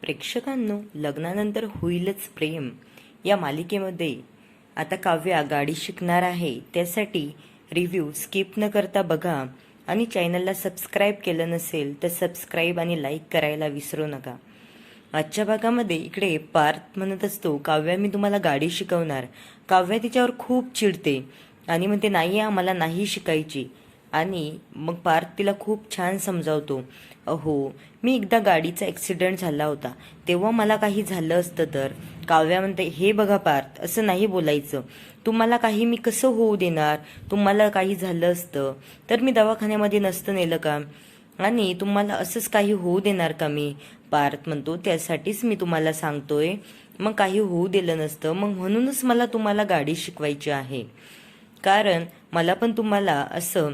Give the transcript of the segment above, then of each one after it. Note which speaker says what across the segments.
Speaker 1: प्रेक्षकांनो, लग्नानंतर होईलच प्रेम या मालिकेमध्ये आता काव्या गाडी शिकणार आहे. त्यासाठी रिव्ह्यू स्किप न करता बघा आणि चॅनलला सबस्क्राईब केलं नसेल तर सबस्क्राईब आणि लाईक करायला विसरू नका. आजच्या भागामध्ये इकडे पार्थ म्हणत असतो, काव्या मी तुम्हाला गाडी शिकवणार. काव्या तिच्यावर खूप चिडते आणि म्हणते नाही मला नाही शिकायची. आणि मग पार्थ तिला खूप छान समजावतो, अहो मी एकदा गाडीचा ॲक्सिडेंट झाला होता तेव्हा मला काही झालं असतं तर. काव्या म्हणते, हे बघा पार्थ, असं नाही बोलायचं. तुम्हाला काही मी कसं होऊ देणार? तुम्हाला काही झालं असतं तर मी दवाखान्यामध्ये नसतं नेलं का? आणि तुम्हाला असंच काही होऊ देणार का मी? पार्थ म्हणतो, त्यासाठीच मी तुम्हाला सांगतोय. मग काही होऊ दिलं नसतं, मग म्हणूनच मला तुम्हाला गाडी शिकवायची आहे. कारण मला पण तुम्हाला असं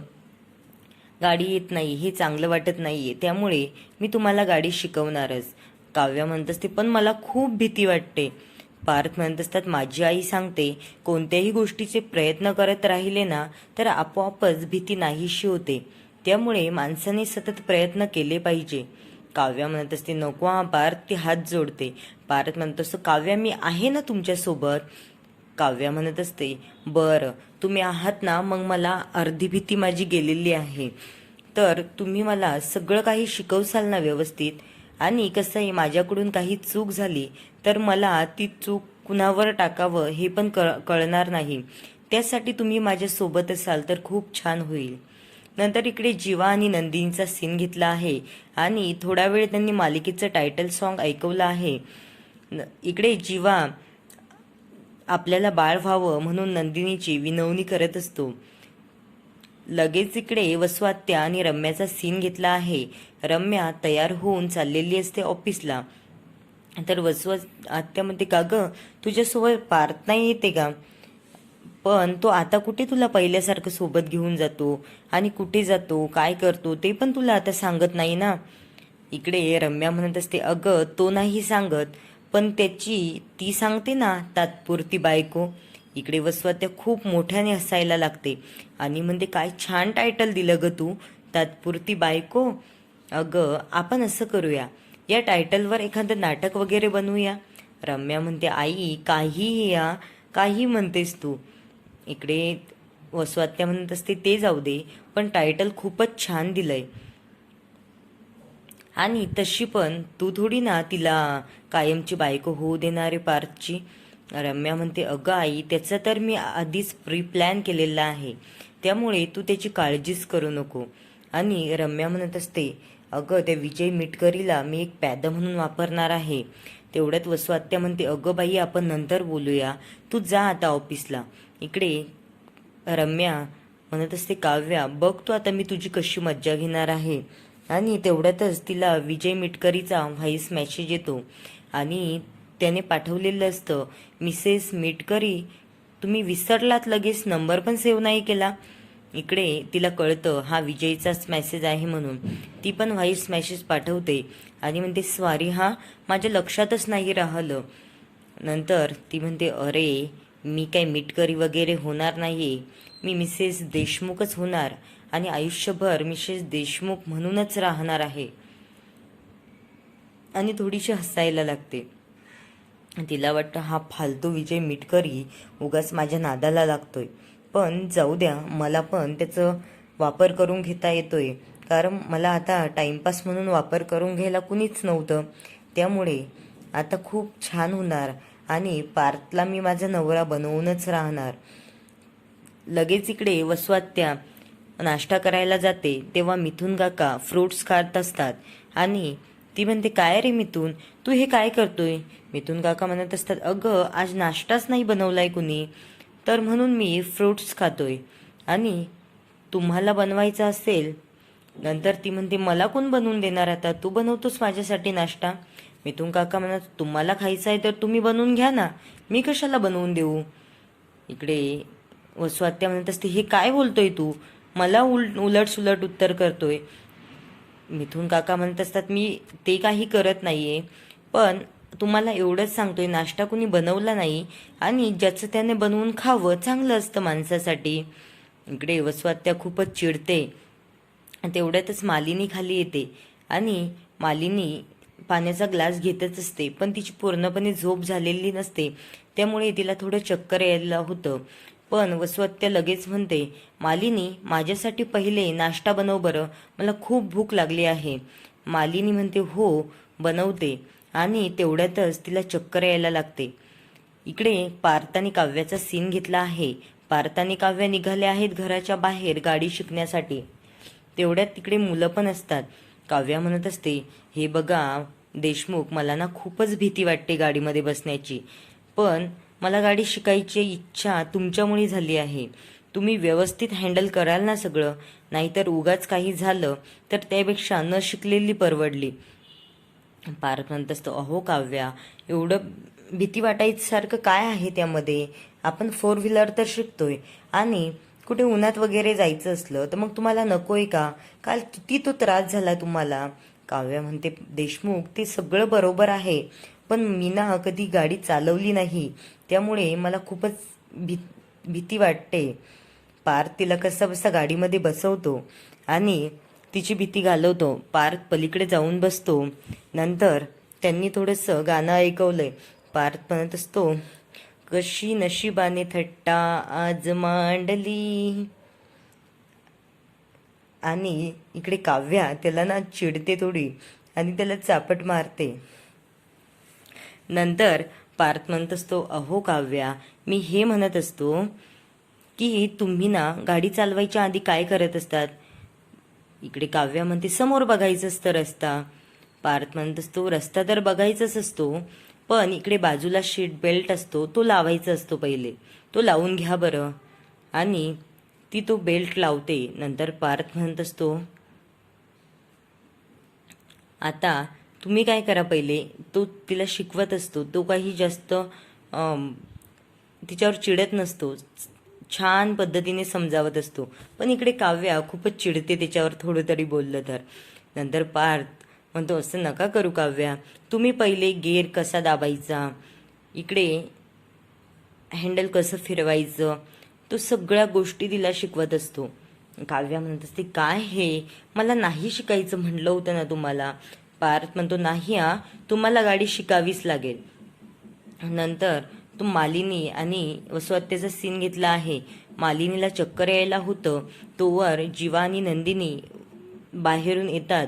Speaker 1: गाडी येत नाही हे चांगलं वाटत नाहीये, त्यामुळे मी तुम्हाला गाडी शिकवणारच. काव्या म्हणत असते, पण मला खूप भीती वाटते. पार्थ म्हणत असतात, माझी आई सांगते कोणत्याही गोष्टीचे प्रयत्न करत राहिले ना तर आपोआपच भीती नाहीशी होते. त्यामुळे माणसाने सतत प्रयत्न केले पाहिजे. काव्या म्हणत असते, नको हा पार्थ, ती हात जोडते. पार्थ म्हणत असतो, काव्या मी आहे ना तुमच्यासोबत. काव्या म्हणत असते, बरं तुम्ही आहात ना, मग मला अर्धी भीती माझी गेलेली आहे. तर तुम्ही मला सगळं काही शिकवसाल ना व्यवस्थित? आणि कसं आहे, माझ्याकडून काही चूक झाली तर मला ती चूक कुणावर टाकावं हे पण कळणार नाही. त्यासाठी तुम्ही माझ्यासोबत असाल तर खूप छान होईल. नंतर इकडे जीवा आणि नंदिनीचा सीन घेतला आहे आणि थोडा वेळ त्यांनी मालिकेचं टायटल सॉन्ग ऐकवलं आहे. इकडे जीवा आपल्याला बाळ व्हावं म्हणून नंदिनीची विनवणी करत असतो. लगेच इकडे वसवात्या आणि रम्याचा सीन घेतला आहे. रम्या तयार होऊन चाललेली असते ऑफिसला. तर वसवात्या म्हणते, का ग तुझ्यासोबत पार्थ नाही येते का? पण तो आता कुठे तुला पहिल्यासारखं सोबत घेऊन जातो आणि कुठे जातो काय करतो ते पण तुला आता सांगत नाही ना. इकडे रम्या म्हणत असते, अगं तो नाही सांगत, पण ती सांगते ना तात्पुरती बायको. इकडे वसवात्या खूप मोठ्याने हसायला लागते आणि म्हणते, काय छान टायटल दिलं ग तू, तात्पुरती बायको. अगं आपण असं करूया, या टायटलवर एखादं नाटक वगैरे बनवूया. रम्या म्हणते, आई काही या काही म्हणतेस तू. इकडे वसवात्या म्हणत असते, ते जाऊ दे, पण टायटल खूपच छान दिलंय. आणि तशी पण तू थोडी ना तिला कायमची बायको होऊ देणारे पार्थची. रम्या म्हणते, अगं आई त्याचं तर मी आधीच प्री प्लॅन केलेला आहे, त्यामुळे तू त्याची काळजीच करू नको. आणि रम्या म्हणत असते, अगं त्या विजय मिटकरीला मी एक पॅद म्हणून वापरणार आहे. तेवढ्यात वसवात्या म्हणते, अगं बाई आपण नंतर बोलूया, तू जा आता ऑफिसला. इकडे रम्या म्हणत असते, काव्या बघ तू आता मी तुझी कशी मज्जा घेणार आहे. आणि तेवढ्यातच तिला विजय मिटकरीचा व्हॉइस मेसेज येतो आणि त्याने पाठवलेलं असतं, मिसेस मिटकरी तुम्ही विसरलात, लगेच नंबर पण सेव्ह नाही केला. इकडे तिला कळतं हा विजयचाच मेसेज आहे म्हणून. ती पण व्हॉइस मेसेज पाठवते आणि म्हणते, सॉरी हा माझ्या लक्षातच नाही राहिलं. नंतर ती म्हणते, अरे मी काही मिटकरी वगैरे होणार नाहीये, मी मिसेस देशमुखच होणार आणि आयुष्यभर मिसेस देशमुख म्हणूनच राहणार आहे. आणि थोडीशी हसायला लागते. तिला वाटतं हा फालतू विजय मिटकरी उगाच माझ्या नादाला लागतोय. पण जाऊ द्या, मला पण त्याचं वापर करून घेता येतोय, कारण मला आता टाइमपास म्हणून वापर करून घ्यायला कुणीच नव्हतं. त्यामुळे आता खूप छान होणार आणि पार्थला मी माझा नवरा बनवूनच राहणार. लगेच इकडे वसवात्या नाश्ता करायला जाते तेव्हा मिथून काका फ्रूट्स खात असतात आणि ती म्हणते, काय रे मिथून, तू हे काय करतोय? मिथून काका म्हणत असतात, अगं आज नाश्ताच नाही बनवलाय कुणी, तर म्हणून मी फ्रूट्स खातोय. आणि तुम्हाला बनवायचा असेल. नंतर ती म्हणते, मला कोण बनवून देणार, आता तू बनवतोस माझ्यासाठी नाश्ता. मिथून काका म्हणत, तुम्हाला खायचं आहे तर तुम्ही बनवून घ्या ना, मी कशाला बनवून देऊ. इकडे वसवात्या म्हणत असते, हे काय बोलतोय तू, मला उलट सुलट उत्तर करतोय. मिथून काका म्हणत असतात, मी ते काही करत नाहीये, पण तुम्हाला एवढंच सांगतोय, नाश्ता कुणी बनवला नाही आणि ज्याचं त्याने बनवून खावं चांगलं असतं माणसासाठी. इकडे वसवात्या खूपच चिडते. तेवढ्यातच मालिनी खाली येते आणि मालिनी पाण्याचा ग्लास घेतच असते, पण तिची पूर्णपणे झोप झालेली नसते, त्यामुळे तिला थोडं चक्कर यायला होतं. पण वसुहत्या लगेच म्हणते, मालिनी, माझ्यासाठी पहिले नाश्ता बनव बरं, मला खूप भूक लागली आहे. मालिनी म्हणते, हो बनवते, आणि तेवढ्यातच तिला चक्कर यायला लागते. इकडे पार्थ आणि काव्याचा सीन घेतला आहे. पार्थ आणि काव्य निघाले आहेत घराच्या बाहेर गाडी शिकण्यासाठी. तेवढ्यात तिकडे मुलं पण असतात. काव्या म्हणत असते, हे बघा देशमुख, मला ना खूपच भीती वाटते गाडीमध्ये बसण्याची, पण मला गाडी शिकायची इच्छा तुमच्यामुळे झाली आहे. तुम्ही व्यवस्थित हँडल कराल ना सगळं, नाहीतर उगाच काही झालं तर त्यापेक्षा न शिकलेली परवडली. पार्थ म्हणत असतो, अहो काव्या, एवढं भीती वाटायसारखं काय आहे त्यामध्ये? आपण 4 व्हीलर तर शिकतोय, आणि कुठे उन्हात वगैरे जायचं असलं तर मग तुम्हाला नकोय का? काल किती तो त्रास झाला तुम्हाला. काव्या म्हणते, देशमुख, ते सगळं बरोबर आहे, पण मी ना कधी गाडी चालवली नाही, त्यामुळे मला खूपच भीती वाटते. पार्थ तिला कसा बसा गाडीमध्ये बसवतो आणि तिची भीती घालवतो. पार्थ पलीकडे जाऊन बसतो. नंतर त्यांनी थोडंसं गाणं ऐकवलंय. पार्थ म्हणत असतो, कशी नशिबाने थट्टा आज मांडली. आणि इकडे काव्या त्याला ना चिडते थोडी आणि त्याला चापट मारते. नंतर पार्थ म्हणत असतो, अहो काव्या, मी हे म्हणत असतो की तुम्ही ना गाडी चालवायच्या आधी काय करत असतात? इकडे काव्या म्हणते, समोर बघायचं असतं रस्ता. पार्थ म्हणत असतो, रस्ता तर बघायचाच असतो, पण इकडे बाजूला सीट बेल्ट असतो, तो लावायचा असतो पहिले, तो लावून घ्या बरं. आणि ती तो बेल्ट लावते. नंतर पार्थ म्हणत असतो, आता तुम्ही काय करा पहिले. तो तिला शिकवत असतो, तो काही जास्त तिच्यावर चिडत नसतो, छान पद्धतीने समजावत असतो. पण इकडे काव्या खूपच चिडते त्याच्यावर थोडं तरी बोललं तर. नंतर पार्थ म्हणतो, असं नका करू काव्या, तुम्ही पहिले गेअर कसा दाबायचा, इकडे हँडल कसं फिरवायचं, तो सगळ्या गोष्टी तिला शिकवत असतो. काव्या म्हणत असते, काय हे, मला नाही शिकायचं म्हणलं होतं ना तुम्हाला. पार्थ म्हणतो, नाही हा, तुम्हाला गाडी शिकावीच लागेल. नंतर तो मालिनी आणि वसुहत्याचा सीन घेतला आहे. मालिनीला चक्कर यायला होतं, तोवर जीवा आणि नंदिनी बाहेरून येतात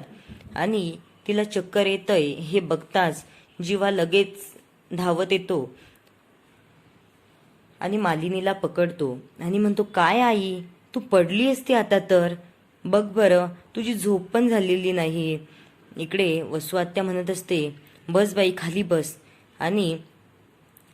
Speaker 1: आणि तिला चक्कर येतंय हे बघताच जीवा लगेच धावत येतो आणि मालिनीला पकडतो आणि म्हणतो, काय आई, तू पडली असती आता तर, बघ बरं, तुझी झोप पण झालेली नाही. इकडे वसुहत्या म्हणत असते, बस बाई खाली बस, आणि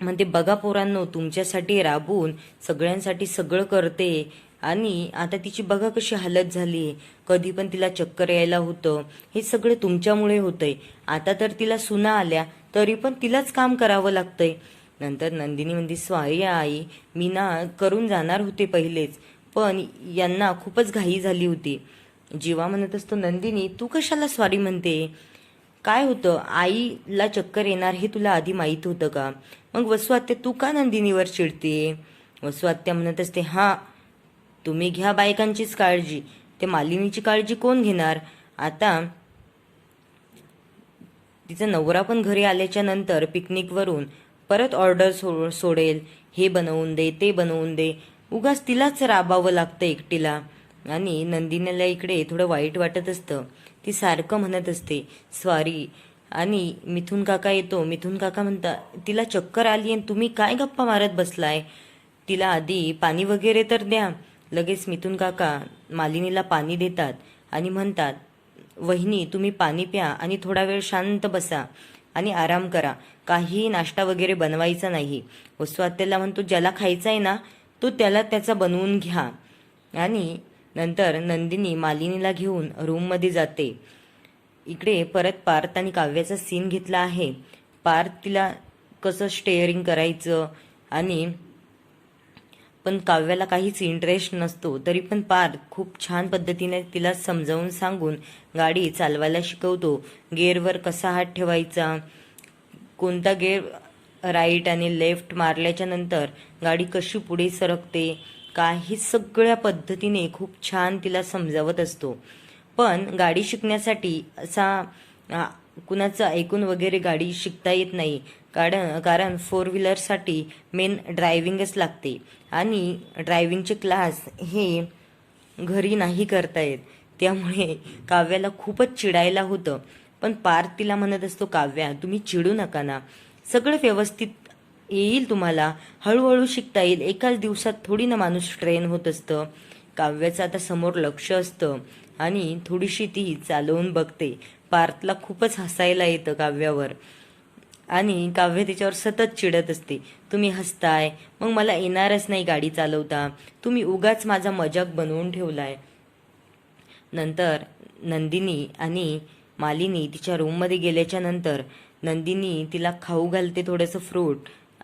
Speaker 1: म्हणते, बघा पोरांनो, तुमच्यासाठी राबून सगळ्यांसाठी सगळं करते, आणि आता तिची बघा कशी हालत झाली, कधी पण तिला चक्कर यायला होतं, हे सगळं तुमच्यामुळे होतंय. आता तर तिला सुना आल्या तरी पण तिलाच काम करावं लागतंय. नंतर नंदिनी म्हणते, सॉरी आई, मी ना करून जाणार होते पहिलेच, पण यांना खूपच घाई झाली होती. जीवा म्हणत असतो, नंदिनी, तू कशाला सॉरी म्हणते? काय होतं, आईला चक्कर येणार हे तुला आधी माहीत होतं का? मग वसुहत्या, तू का नंदिनीवर चिडते? वसुहत्या म्हणत असते, हां, तुम्ही घ्या बायकांचीच काळजी, ते मालिनीची काळजी कोण घेणार? आता तिचा नवरा पण घरी आल्याच्या नंतर पिकनिकवरून परत ऑर्डर सोडेल, हे बनवून दे, ते बनवून दे, उगाच तिलाच राबावं लागतं एकटीला. आणि नंदिनीला इकडे थोडं वाईट वाटत असतं. ती सारखं म्हणत असते, सॉरी. आणि मिथुन काका येतो. मिथुन काका म्हणता, तिला चक्कर आली आणि तुम्ही काय गप्पा मारत बसलाय, तिला आधी पाणी वगैरे तर द्या. लगेच मिथुन काका मालिनीला पाणी देतात आणि म्हणतात, वहिनी, तुम्ही पाणी प्या आणि थोडा वेळ शांत बसा आणि आराम करा, काही नाश्ता वगैरे बनवायचा नाही. वसुहत्याला म्हणतो, ज्याला खायचा आहे ना तो त्याला त्याचा बनवून घ्या. आणि नंतर नंदिनी मालिनीला घेऊन रूममध्ये जाते. इकडे परत पार्थ आणि काव्याचा सीन घेतला आहे. पार्थ तिला कसं स्टेअरिंग करायचं, आणि पण काव्याला काहीच इंटरेस्ट नसतो, तरी पण पार्थ खूप छान पद्धतीने तिला समजावून सांगून गाडी चालवायला शिकवतो. गेअरवर कसा हात ठेवायचा, कोणता गेअर राईट आणि लेफ्ट मारल्याच्या नंतर गाडी कशी पुढे सरकते, काही सगळ्या पद्धतीने खूप छान तिला समजावत असतो. पण गाडी शिकण्यासाठी असा कुणाचं ऐकून वगैरे गाडी शिकता येत नाही, कारण 4 व्हीलरसाठी मेन ड्रायव्हिंगच लागते आणि ड्रायव्हिंगचे क्लास हे घरी नाही करता येत. त्यामुळे काव्याला खूपच चिडायला होतं. पण पार्थ तिला म्हणत असतो, काव्या तुम्ही चिडू नका ना, सगळं व्यवस्थित येईल तुम्हाला, हळूहळू शिकता येईल, एकाच दिवसात थोडी ना माणूस ट्रेन होत असतं. काव्याचं आता समोर लक्ष असतं आणि थोडीशी ती चालवून बघते. पार्थला खूपच हसायला येतं काव्यावर आणि काव्य तिच्यावर सतत चिडत असते. तुम्ही हसताय, मग मला येणारच नाही गाडी चालवता, तुम्ही उगाच माझा मजाक बनवून ठेवलाय. नंतर नंदिनी आणि मालिनी तिच्या रूममध्ये गेल्याच्या नंतर नंदिनी तिला खाऊ घालते थोडंसं फ्रूट.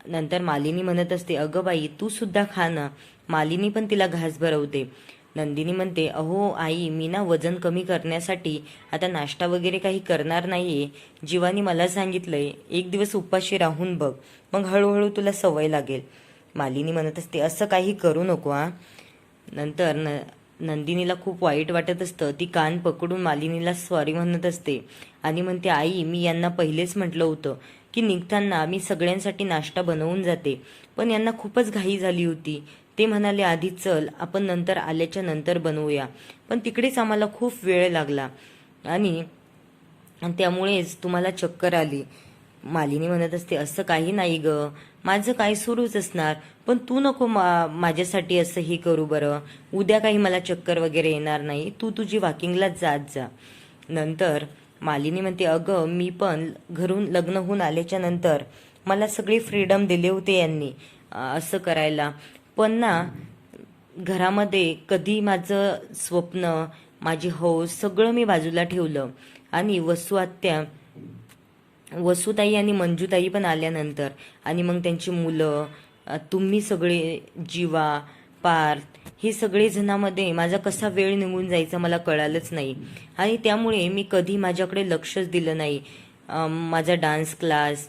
Speaker 1: नंतर मालिनी म्हणत असते, अगं बाई तू सुद्धा खा ना. मालिनी पण तिला घास भरवते. नंदिनी म्हणते, अहो आई, मी ना वजन कमी करण्यासाठी आता नाश्ता वगैरे काही करणार नाहीये. जीवानी मला सांगितलंय 1 दिवस उपाशी राहून बघ, मग हळूहळू तुला सवय लागेल. मालिनी म्हणत असते, असं काही करू नको हा. नंतर नंदिनीला खूप वाईट वाटत असतं. ती कान पकडून मालिनीला सॉरी म्हणत असते आणि म्हणते, आई मी यांना पहिलेच म्हटलं होतं की निघताना मी सगळ्यांसाठी नाश्ता बनवून जाते, पण यांना खूपच घाई झाली होती. ते म्हणाले आधी चल, आपण नंतर आल्याच्या नंतर बनवूया, पण तिकडेच आम्हाला खूप वेळ लागला आणि त्यामुळेच तुम्हाला चक्कर आली. मालिनी म्हणत असते, असं काही नाही ग, माझं काय सुरूच असणार, पण तू नको माझ्यासाठी असं हे करू बरं. उद्या काही मला चक्कर वगैरे येणार नाही, तू तुझी वॉकिंगला जात जा. नंतर मालिनी म्हणते, अगं मी पण घरून लग्न होऊन आल्याच्या नंतर मला सगळी फ्रीडम दिले होते यांनी असं करायला, पण ना घरामध्ये कधी माझं स्वप्न, माझी हौस सगळं मी बाजूला ठेवलं आणि वसुताई आणि मंजूताई पण आल्यानंतर आणि मग त्यांची मुलं, तुम्ही सगळे, जीवा, पार्थ, हे सगळे जणांमध्ये माझा कसा वेळ निघून जायचा मला कळालंच नाही आणि त्यामुळे मी कधी माझ्याकडे लक्षच दिलं नाही. माझा डान्स क्लास,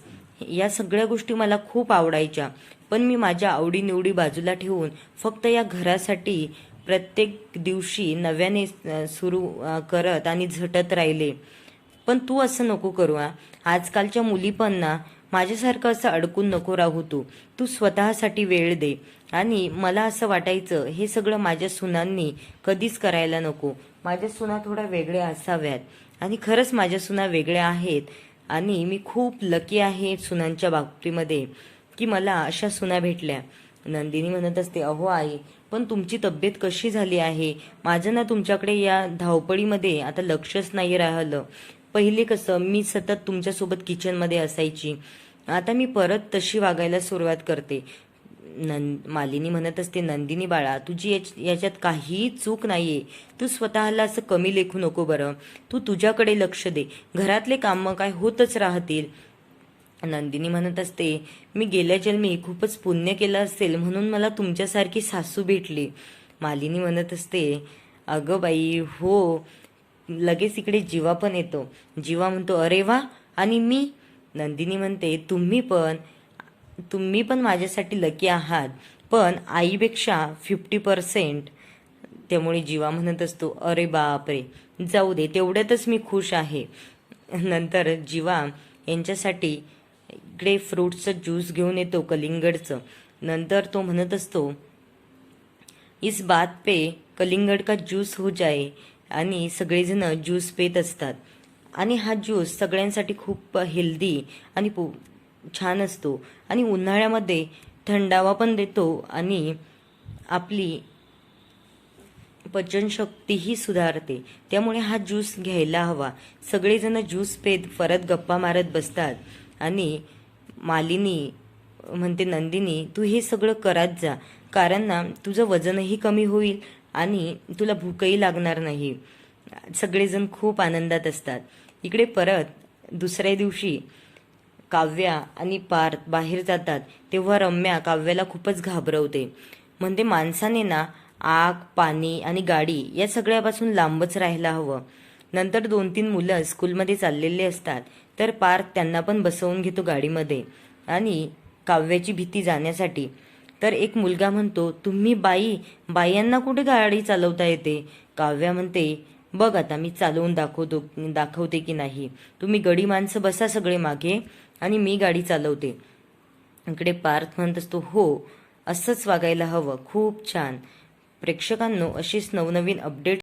Speaker 1: या सगळ्या गोष्टी मला खूप आवडायच्या, पण मी माझ्या आवडीनिवडी बाजूला ठेवून फक्त या घरासाठी प्रत्येक दिवशी नव्याने सुरू करत आणि झटत राहिले. पण तू असं नको करू हा. आजकालच्या मुली पण ना माझ्यासारखं असं अडकून नको राहू. तू स्वतःसाठी वेळ दे. आणि मला असं वाटायचं हे सगळं माझ्या सुनांनी कधीच करायला नको. माझ्या सुना थोड्या वेगळ्या असाव्यात आणि खरंच माझ्या सुना वेगळ्या आहेत आणि मी खूप लकी आहे सुनांच्या बाबतीमध्ये की मला अशा सुना भेटल्या. नंदिनी म्हणत असते, अहो आई, पण तुमची तब्येत कशी झाली आहे? माझं ना तुमच्याकडे या धावपळीमध्ये आता लक्षच नाही राहिलं. पहिले कसं मी सतत तुमच्यासोबत किचनमध्ये असायची, आता मी परत तशी वागायला सुरुवात करते. मालिनी म्हणत असते, नंदिनी बाळा, तुझी याच्यात काहीही चूक नाहीये. तू स्वतःला असं कमी लेखू नको बरं. तू तुझ्याकडे लक्ष दे, घरातले कामं काय होतच राहतील. नंदिनी म्हणत असते, मी गेल्या जन्मी खूपच पुण्य केलं असेल म्हणून मला तुमच्यासारखी सासू भेटली. मालिनी म्हणत असते, अगं बाई हो. लगेच इकडे जीवा पण येतो. जीवा म्हणतो, अरे वा, आणि मी? नंदिनी म्हणते, तुम्ही पण माझ्यासाठी लकी आहात, पण आईपेक्षा 50%. त्यामुळे जीवा म्हणत असतो, अरे बापरे, जाऊ दे, तेवढ्यातच मी खुश आहे. नंतर जीवा यांच्यासाठी इकडे फ्रूटचं ज्यूस घेऊन येतो, कलिंगडचं. नंतर तो म्हणत असतो, इस बात पे कलिंगड का ज्यूस हो जाए. आणि सगळेजण ज्यूस पेत असतात आणि हा ज्यूस सगळ्यांसाठी खूप हेल्दी आणि छान असतो आणि उन्हाळ्यामध्ये थंडावा पण देतो आणि आपली पचनशक्तीही सुधारते. त्यामुळे हा ज्यूस घ्यायला हवा. सगळेजण ज्यूस पेत परत गप्पा मारत बसतात आणि मालिनी म्हणते, नंदिनी तू हे सगळं करत जा, कारण ना तुझं वजनही कमी होईल आणि तुला भूकही लागणार नाही. सगळेजण खूप आनंदात असतात. इकडे परत दुसऱ्या दिवशी काव्या आणि पार्थ बाहेर जातात तेव्हा रम्या काव्याला खूपच घाबरवते. म्हणते, माणसाने ना आग, पाणी आणि गाडी या सगळ्यापासून लांबच राहायला हवं. नंतर 2-3 मुलं स्कूलमध्ये चाललेले असतात तर पार्थ त्यांना पण बसवून घेतो गाडीमध्ये आणि काव्याची भीती जाण्यासाठी. तर एक मुलगा म्हणतो, तुम्ही बायांना कुठे गाडी चालवता येते? काव्या म्हणते, बघ आता मी चालवून दाखवते की नाही. तुम्ही गडी माणसं बसा सगळे मागे आणि मी गाडी चालवते. इकडे पार्थ म्हणत असतो, हो असंच वागायला हवं, खूप छान. प्रेक्षकांनो, अशीच नवनवीन अपडेट